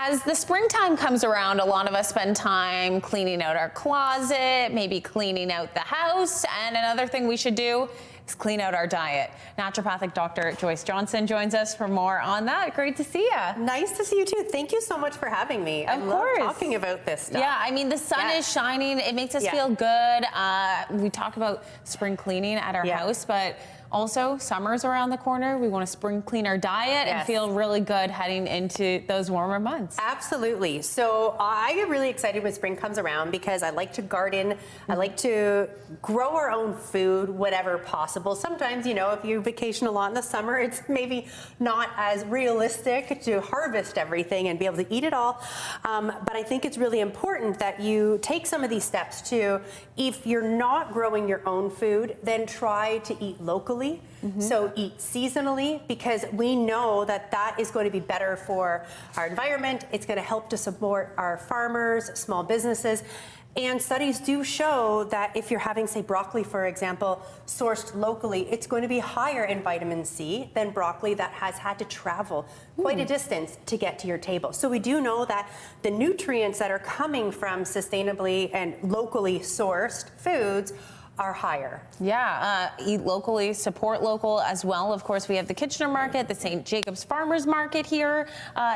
As the springtime comes around, a lot of us spend time cleaning out our closet, maybe cleaning out the house, and another thing we should do is clean out our diet. Naturopathic Dr. Joyce Johnson joins us for more on that. Great to see you. Nice to see you too. Thank you so much for having me. Of course. Love talking about this stuff. Yeah, I mean, the sun is shining. It makes us feel good. We talk about spring cleaning at our house, but also, summer's around the corner. We want to spring clean our diet and feel really good heading into those warmer months. Absolutely. So I get really excited when spring comes around because I like to garden. I like to grow our own food, whatever possible. Sometimes, you know, if you vacation a lot in the summer, it's maybe not as realistic to harvest everything and be able to eat it all. But I think it's really important that you take some of these steps too. If you're not growing your own food, then try to eat locally. So eat seasonally, because we know that that is going to be better for our environment. It's going to help to support our farmers, small businesses. And studies do show that if you're having, say, broccoli, for example, sourced locally, it's going to be higher in vitamin C than broccoli that has had to travel quite a distance to get to your table. So we do know that the nutrients that are coming from sustainably and locally sourced foods are higher. Yeah, eat locally, support local as well. Of course, we have the Kitchener Market, the St. Jacobs Farmers Market here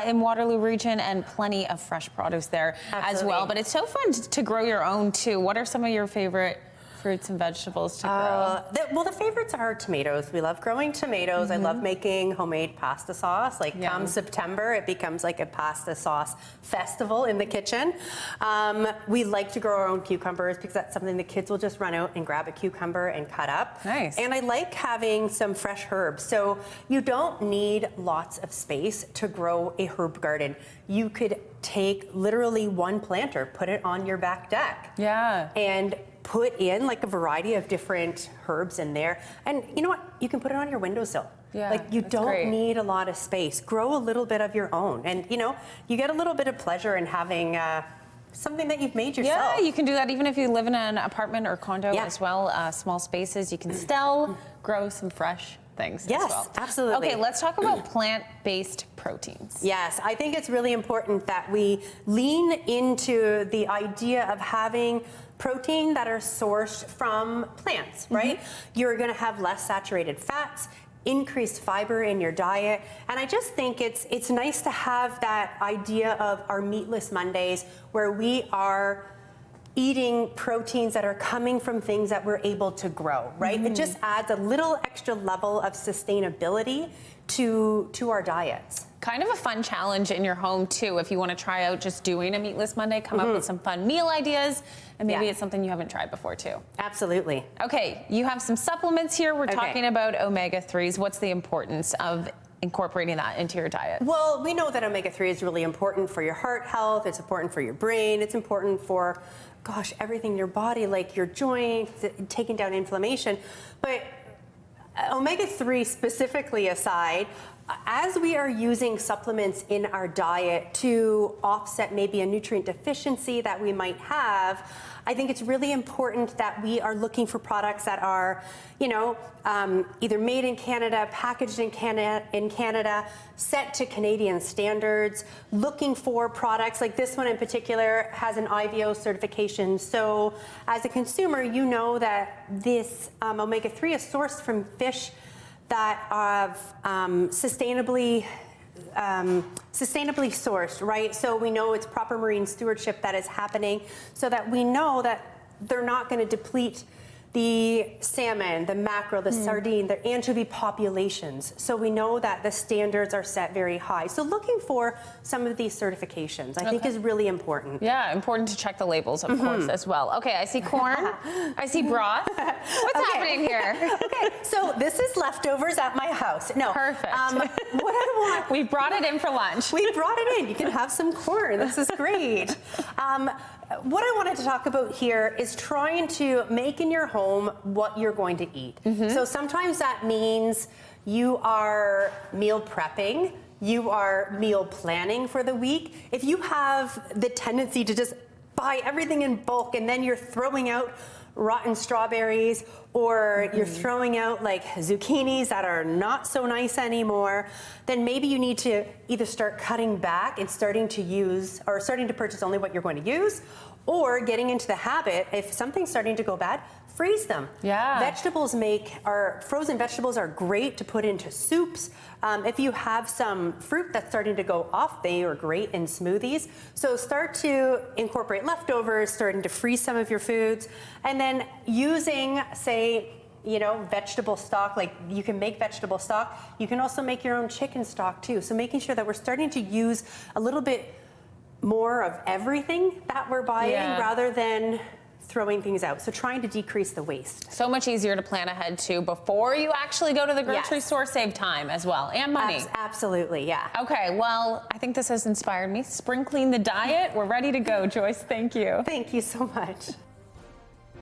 in Waterloo region, and plenty of fresh produce there as well. But it's so fun to grow your own too. What are some of your favorite fruits and vegetables to grow? Well, the favorites are tomatoes. We love growing tomatoes. I love making homemade pasta sauce. Like come September, it becomes like a pasta sauce festival in the kitchen. We like to grow our own cucumbers because that's something the kids will just run out and grab a cucumber and cut up. Nice. And I like having some fresh herbs. So you don't need lots of space to grow a herb garden. You could take literally one planter, put it on your back deck. Yeah. And put in like a variety of different herbs in there. And you know what? You can put it on your windowsill. Yeah, like you don't great. need a lot of space. Grow a little bit of your own. And you know, you get a little bit of pleasure in having something that you've made yourself. Yeah, you can do that even if you live in an apartment or condo as well. Small spaces, you can still grow some fresh things as well. Absolutely. Okay, let's talk about plant-based proteins. Yes, I think it's really important that we lean into the idea of having protein that are sourced from plants, right? You're going to have less saturated fats, increased fiber in your diet, and I just think it's nice to have that idea of our meatless Mondays where we are eating proteins that are coming from things that we're able to grow, right? It just adds a little extra level of sustainability to our diets. Kind of a fun challenge in your home too. If you want to try out just doing a meatless Monday, come up with some fun meal ideas, and maybe it's something you haven't tried before too. Absolutely. Okay, you have some supplements here. We're talking about omega-3s. What's the importance of incorporating that into your diet? Well, we know that omega-3 is really important for your heart health. It's important for your brain. It's important for, gosh, everything in your body, like your joints, taking down inflammation. But omega-3 specifically aside, as we are using supplements in our diet to offset maybe a nutrient deficiency that we might have, I think it's really important that we are looking for products that are, you know, either made in Canada, packaged in Canada, set to Canadian standards, looking for products like this one in particular has an IVO certification. So as a consumer, you know that this omega-3 is sourced from fish that are sustainably sourced, right? So we know it's proper marine stewardship that is happening so that we know that they're not going to deplete the salmon, the mackerel, the sardine, the anchovy populations. So we know that the standards are set very high. So looking for some of these certifications, I think is really important. Yeah, important to check the labels, of course, as well. Okay, I see corn. I see broth. What's happening here? Okay, so this is leftovers at my house. No. Perfect. What I want... We brought it in for lunch. We brought it in. You can have some corn. This is great. What I wanted to talk about here is trying to make in your home what you're going to eat. So sometimes that means you are meal prepping, you are meal planning for the week. If you have the tendency to just buy everything in bulk and then you're throwing out rotten strawberries, or you're throwing out like zucchinis that are not so nice anymore, then maybe you need to either start cutting back and starting to purchase only what you're going to use, or getting into the habit, if something's starting to go bad, freeze them. Yeah. Frozen vegetables are great to put into soups. If you have some fruit that's starting to go off, they are great in smoothies. So start to incorporate leftovers, starting to freeze some of your foods, and then using, say, vegetable stock. Like, you can make vegetable stock. You can also make your own chicken stock too. So making sure that we're starting to use a little bit more of everything that we're buying rather than throwing things out. So trying to decrease the waste. So much easier to plan ahead too before you actually go to the grocery store. Save time as well, and money. Absolutely, yeah. Okay, well, I think this has inspired me. Spring Clean the diet. We're ready to go. Joyce, thank you. Thank you so much.